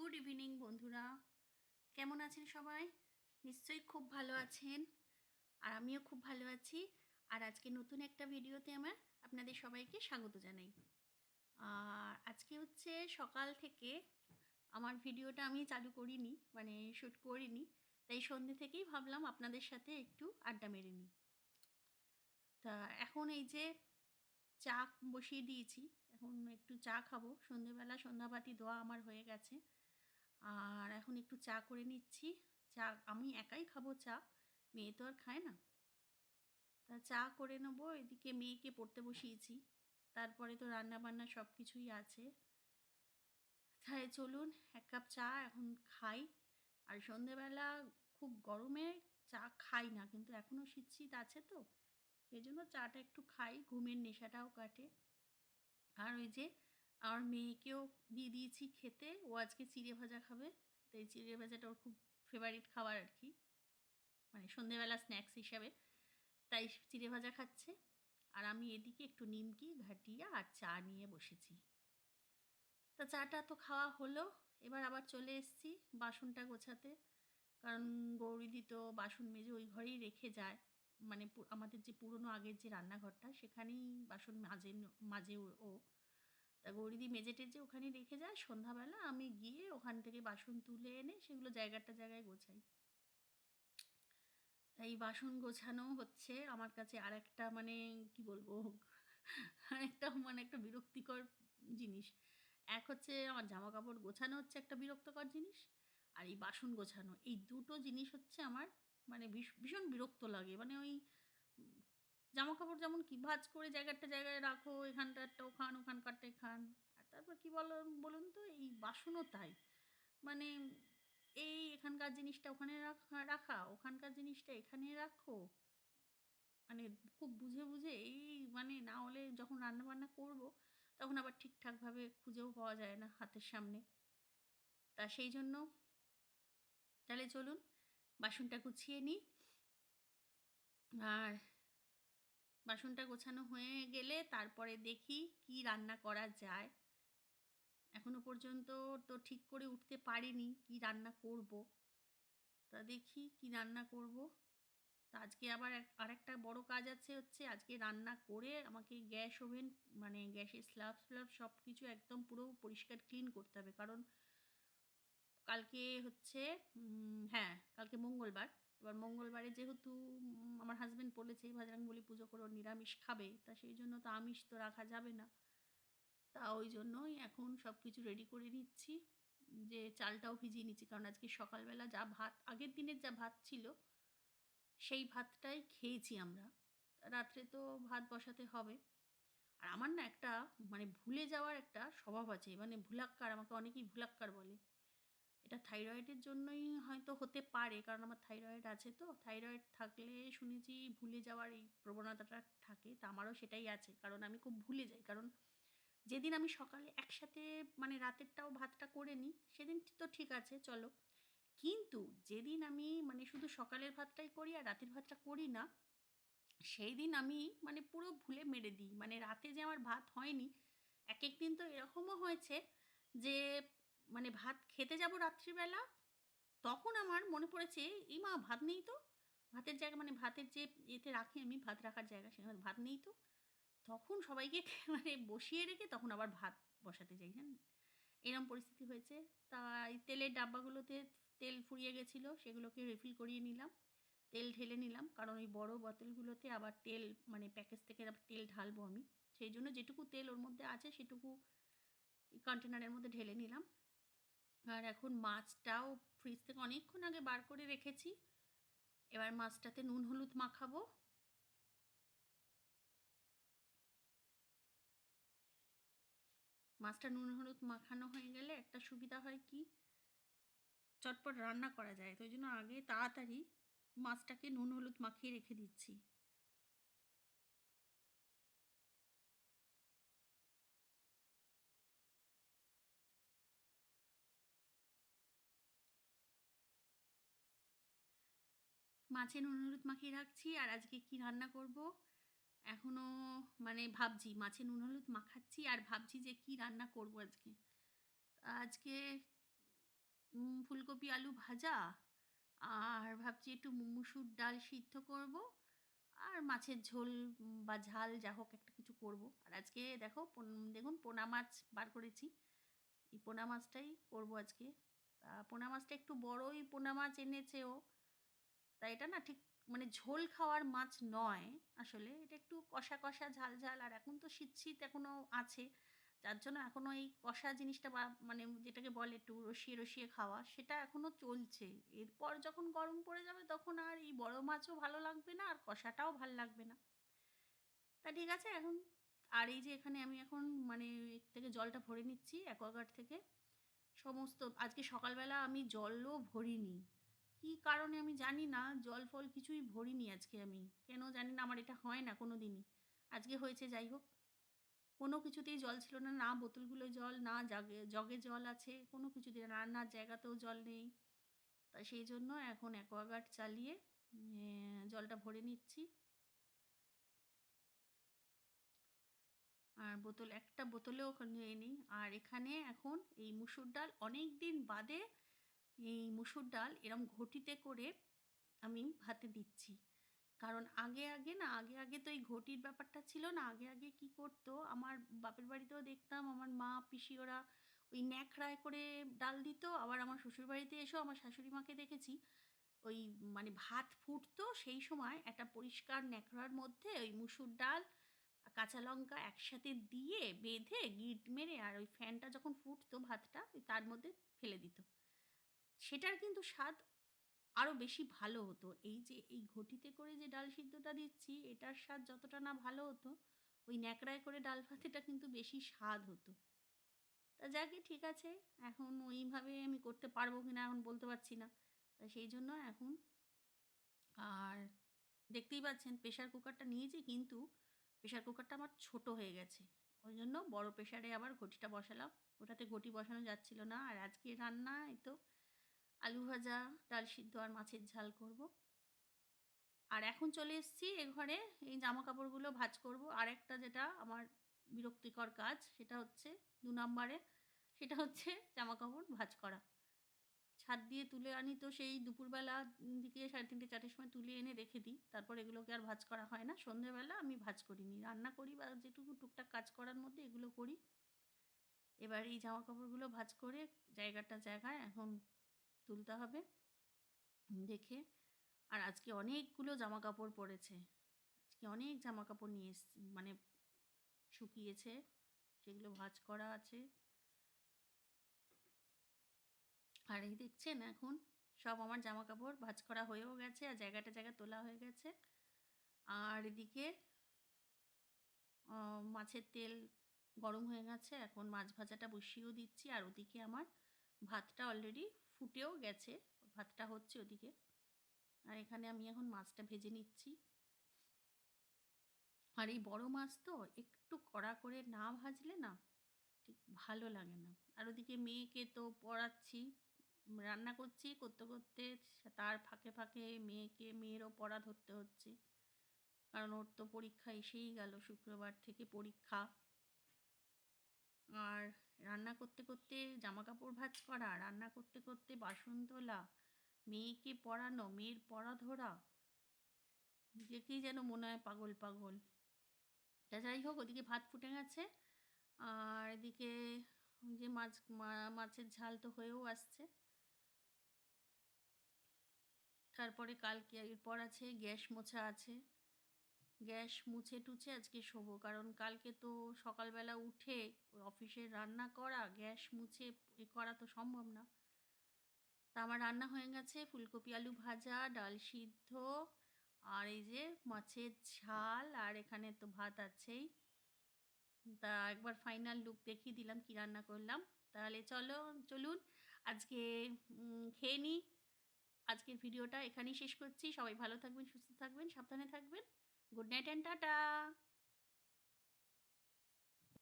Good evening বন্ধুরা, কেমন আছেন সবাই? নিশ্চয়ই খুব ভালো আছেন। আর আমিও খুব ভালো আছি। আর আজকে নতুন একটা ভিডিওতে আপনাদের সবাইকে স্বাগত জানাই। আর আজকে হচ্ছে সকাল থেকে আমার ভিডিওটা আমি চালু করিনি, মানে শ্যুট করিনি, তাই সন্ধ্যে থেকেই ভাবলাম আপনাদের সাথে একটু আড্ডা মেরে নিই। তা এখন এই যে চা বসিয়ে দিয়েছি, এখন একটু চা খাবো। সন্ধেবেলা সন্ধ্যাবাতি দেওয়া আমার হয়ে গেছে। আর এখন একটু চা করে নিচ্ছি। চা আমি একাই খাবো চা, মেয়ে তো আর খায় না। তা চা করে নেবো, এদিকে মেয়েকে পড়তে বসিয়েছি, তারপরে তো রান্নাবান্না সব কিছুই আছে। তাই চলুন এক কাপ চা এখন খাই। আর সন্ধেবেলা খুব গরমে চা খাই না, কিন্তু এখনও শীত শীত আছে তো সেই জন্য চাটা একটু খাই, ঘুমের নেশাটাও কাটে। আর ওই যে আমার মেয়েকেও দিয়ে দিয়েছি খেতে, ও আজকে চিড়ে ভাজা খাবে। তাই চিড়ে ভাজাটা ওর খুব ফেভারিট খাবার আর কি, মানে সন্ধেবেলা স্ন্যাক্স হিসাবে। তাই চিড়ে ভাজা খাচ্ছে। আর আমি এদিকে একটু নিমকি ঘাটিয়া আর চা নিয়ে বসেছি। তা চাটা তো খাওয়া হলো, এবার আবার চলে এসেছি বাসনটা গোছাতে। কারণ গৌরীদি তো বাসন মেজে ওই ঘরেই রেখে যায়, মানে আমাদের যে পুরনো আগের যে রান্নাঘরটা সেখানেই বাসন মাঝে ও। তা গৌরীদি মেজে টেজে ওখানে রেখে যায়, সন্ধ্যাবেলা আমি গিয়ে ওখান থেকে বাসন তুলে এনে সেগুলো জায়গায় গোছাই। তাই বাসন গোছানো হচ্ছে আমার কাছে আর একটা, মানে কি বলবো, একটা বিরক্তিকর জিনিস। এক হচ্ছে আমার জামা কাপড় গোছানো হচ্ছে একটা বিরক্তকর জিনিস, আর এই বাসন গোছানো, এই দুটো জিনিস হচ্ছে আমার মানে ভীষণ বিরক্ত লাগে। মানে ওই জামা কাপড় যেমন কি ভাঁজ করে জায়গায় রাখো, এখানটারটা ওখান, ওখানকারটা এখান, আর তারপর কি বলুন তো, এই বাসনও তাই। মানে এই এখানকার জিনিসটা ওখানে রাখা, ওখানকার জিনিসটা এখানে রাখো, মানে খুব বুঝে বুঝে এই, মানে না হলে যখন রান্নাবান্না করব তখন আবার ঠিকঠাকভাবে খুঁজেও পাওয়া যায় না হাতের সামনে। তা সেই জন্য তাহলে চলুন বাসনটা গুছিয়ে নিই। আর বাসনটা গোছানো হয়ে গেলে তারপরে দেখি কি রান্না করা যায়। এখনো পর্যন্ত তো ঠিক করে উঠতে পারিনি কি রান্না করব। তা দেখি কি রান্না করব। তা আজকে আবার আরেকটা বড় কাজ আছে, হচ্ছে আজকে রান্না করে আমাকে গ্যাস ওভেন, মানে গ্যাসের স্ল্যাব সব কিছু একদম পুরো পরিষ্কার ক্লিন করতে হবে। কারণ কালকে হচ্ছে হ্যাঁ, কালকে মঙ্গলবার। এবার মঙ্গলবারে যেহেতু আমার হাজব্যান্ড বলেছে বজরংবলী পুজো করে ও নিরামিষ খাবে, তা সেই জন্য তো আমিষ তো রাখা যাবে না। তা ওই জন্যই এখন সব কিছু রেডি করে নিচ্ছি, যে চালটাও ভিজিয়ে নিচ্ছি। কারণ আজকে সকালবেলা যা ভাত, আগের দিনের যা ভাত ছিল সেই ভাতটাই খেয়েছি আমরা। রাত্রে তো ভাত বসাতে হবে। আর আমার না একটা, মানে ভুলে যাওয়ার একটা স্বভাব আছে, মানে ভুলাক্কার, আমাকে অনেকেই ভুলাক্কার বলে। এটা থাইরয়েডের জন্যই হয়তো হতে পারে, কারণ আমার থাইরয়েড আছে, তো থাইরয়েড থাকলে শুনেছি ভুলে যাওয়ার এই প্রবণতাটা থাকে। তা আমারও সেটাই আছে, কারণ আমি খুব ভুলে যাই। কারণ যেদিন আমি সকালে একসাথে, মানে রাতেরটাও ভাতটা করে নিই সেদিন তো ঠিক আছে চলো, কিন্তু যেদিন আমি মানে শুধু সকালের ভাতটাই করি আর রাতের ভাতটা করি না, সেই দিন আমি মানে পুরো ভুলে মেরে দিই। মানে রাতে যে আমার ভাত হয়নি, এক দিন তো এরকমও হয়েছে যে মানে ভাত খেতে যাব রাত্রিবেলা, তখন আমার মনে পড়েছে এই মা ভাত নেই তো, ভাতের জায়গা, মানে ভাতের যে এতে রাখি আমি ভাত রাখার জায়গা, সেখানে ভাত নেই তো। তখন সবাইকে মানে বসিয়ে রেখে তখন আবার ভাত বসাতে যাই, জানেন, এরম পরিস্থিতি হয়েছে। তাই তেলের ডাব্বাগুলোতে তেল ফুরিয়ে গেছিলো, সেগুলোকে রিফিল করিয়ে নিলাম, তেল ঢেলে নিলাম। কারণ ওই বড় বোতলগুলোতে আবার তেল, মানে প্যাকেজ থেকে আবার তেল ঢালবো আমি, সেই জন্য যেটুকু তেল ওর মধ্যে আছে সেটুকু কন্টেনারের মধ্যে ঢেলে নিলাম। আর এখন মাছটাও ফ্রিজ থেকে অনেকক্ষণ আগে বার করে রেখেছি, এবার মাছটাতে নুন হলুদ মাখাবো। মাছটা নুন হলুদ মাখানো হয়ে গেলে একটা সুবিধা হয় কি, চটপট রান্না করা যায়। তো ওই জন্য আগে তাড়াতাড়ি মাছটাকে নুন হলুদ মাখিয়ে রেখে দিচ্ছি। মাছে নুন হলুদ মাখিয়ে রাখছি। আর আজকে কি রান্না করব এখনও, মানে ভাবছি, মাছে নুন হলুদ মাখাচ্ছি আর ভাবছি যে কি রান্না করব আজকে। আজকে ফুলকপি আলু ভাজা, আর ভাবছি একটু মুসুর ডাল সিদ্ধ করব। আর মাছের ঝোল বা ঝাল যা হোক একটা কিছু করব। আর আজকে দেখো দেখুন পোনা মাছ বার করেছি। এই পোনা মাছটাই করব আজকে। তা পোনা মাছটা একটু বড়ই পোনা মাছ এনেছে ও। তা এটা না ঠিক মানে ঝোল খাওয়ার মাছ নয় আসলে। এটা একটু কষা, কষা ঝাল, ঝাল, আর এখন তো শীত, শীত এখনো আছে। যার জন্য এখনো এই কষা জিনিসটা বা মানে যেটাকে বলে একটু রসিয়ে, রসিয়ে খাওয়া সেটা এখনো চলছে। এরপর যখন গরম পড়ে যাবে তখন আর এই বড় মাছও ভালো লাগবে না আর কষাটাও ভাল লাগবে না। তা ঠিক আছে এখন। আর এই যে এখানে আমি এখন মানে এর থেকে জলটা ভরে নিচ্ছি অ্যাকোয়াগার্ড থেকে। সমস্ত আজকে সকালবেলা আমি জলও ভরিনি। কী কারণে আমি জানি না, জল-ফল কিছুই ভরিনি আজকে আমি। কেন জানি না, আমার এটা হয় না কোনো দিনই। আজকে হয়েছে যাই হোক। কোনো কিছুতেই জল ছিল না, না বোতলগুলোয় জল, না জগে জল আছে, কোনো কিছুতেই না, রান্নার জায়গাতেও জল নেই। তা সেই জন্য এখন অ্যাকোয়াগার্ড চালিয়ে জলটা ভরে নিচ্ছি। আর একটা বোতলেও নিয়ে নিই। আর এখানে এখন এই মুসুর ডাল অনেকদিন বাদে এই মুসুর ডাল এরম ঘটিতে করে আমি ভাতে দিচ্ছি। কারণ আগে তো এই ঘটির ব্যাপারটা ছিল না। আগে কি করতো, আমার বাপের বাড়িতেও দেখতাম আমার মা, পিসি ওরা ওই ন্যাকড়ায় করে ডাল দিত। আবার আমার শ্বশুরবাড়িতে এসেও আমার শাশুড়ি মাকে দেখেছি ওই মানে ভাত ফুটতো সেই সময় একটা পরিষ্কার ন্যাকড়ার মধ্যে ওই মুসুর ডাল, কাঁচা লঙ্কা একসাথে দিয়ে বেঁধে গিঁট মেরে আর ওই ফ্যানটা যখন ফুটতো ভাতটা ওই তার মধ্যে ফেলে দিত। সেটার কিন্তু স্বাদ আরও বেশি ভালো হতো। এই যে এই ঘটিতে করে যে ডাল সিদ্ধটা দিচ্ছি এটার স্বাদ যতটা না ভালো হতো, ওই ন্যাকড়ায় করে ডাল ভাতেটা কিন্তু বেশি স্বাদ হতো। তা যাকগে ঠিক আছে, এখন ওইভাবে আমি করতে পারবো কিনা এখন বলতে পারছি না। তা সেই জন্য এখন আর দেখতেই পাচ্ছেন প্রেশার কুকারটা নিয়েছি কিন্তু প্রেশার কুকারটা আমার ছোট হয়ে গেছে। ওই জন্য বড় প্রেশারে আবার ঘটিটা বসালাম। ওটাতে ঘটি বসানো যাচ্ছিল না। আর আজকে রান্না এই তো আলু ভাজা, ডাল সিদ্ধ আর মাছের ঝাল করব। আর এখন চলে এসেছি এ ঘরে এই জামাকাপড়গুলো ভাঁজ করব। আরেকটা যেটা আমার বিরক্তিকর কাজ সেটা হচ্ছে ২ নম্বরে, সেটা হচ্ছে জামাকাপড় ভাঁজ করা। ছাদ দিয়ে তুলে আনি তো সেই দুপুরবেলা দিকে ৩:৩০ ৪টের সময় তুলে এনে রেখে দিই। তারপর এগুলোকে আর ভাঁজ করা হয় না। সন্ধ্যেবেলা আমি ভাঁজ করিনি। রান্না করি বা যেটুকু টুকটাক কাজ করার মধ্যে এগুলো করি। এবার এই জামাকাপড়গুলো ভাঁজ করে জায়গাটা জায়গায় এখন তুলতে হবে দেখে। আর আজকে অনেকগুলো জামাকাপড় পড়েছে। আজকে অনেক জামাকাপড় নিয়ে মানে শুকিয়েছে, সেগুলো ভাঁজ করা আছে। আর এই দেখছেন এখন সব আমার জামাকাপড় ভাঁজ করা হয়েও গেছে আর জায়গাটা জায়গা তোলা হয়ে গেছে। আর এদিকে মাছের তেল গরম হয়ে গেছে, এখন মাছ ভাজাটা বসিয়েও দিচ্ছি। আর ওদিকে আমার ভাতটা অলরেডি ফুটেও গেছে, ভাতটা হচ্ছে ওদিকে। আর এখানে আমি এখন মাছটা ভেজে নিচ্ছি। আর এই বড় মাছ তো একটু কড়া করে না ভাজলে না ঠিক ভালো লাগে না। আর ওদিকে মেয়েকে তো পড়াচ্ছি, রান্না করছি, করতে করতে তার ফাঁকে ফাঁকে মেয়েরও পড়া ধরতে হচ্ছে। কারণ ওর তো পরীক্ষা এসেই গেল, শুক্রবার থেকে পরীক্ষা। আর রান্না করতে করতে জামাকাপড় ভাঁজ করা, রান্না করতে করতে বাসন তোলা, মেয়েকে পড়ানো, মেয়ের পড়া ধরা, নিজেকেই যেন মনে হয় পাগল পাগল। তা যাই হোক ওদিকে ভাত ফুটে গেছে। আর এদিকে ওই যে মাছের ঝাল তো হয়েও আসছে। তারপরে কালকে এরপর আছে গ্যাস মোছা আছে। গ্যাস মুছে টুছে আজকে শোবো, কারণ কালকে তো সকালবেলা উঠে অফিসে রান্না করা, গ্যাস মুছে এ করা তো সম্ভব না। তা আমার রান্না হয়ে গেছে ফুলকপি আলু ভাজা, ডাল সিদ্ধ, আর এই যে মাছের ঝাল, আর এখানে তো ভাত আছেই। তা একবার ফাইনাল লুক দেখিয়ে দিলাম কি রান্না করলাম। তাহলে চলুন আজকে খেয়ে নিই। আজকের ভিডিওটা এখানেই শেষ করছি। সবাই ভালো থাকবেন, সুস্থ থাকবেন, সাবধানে থাকবেন। Good night and tata.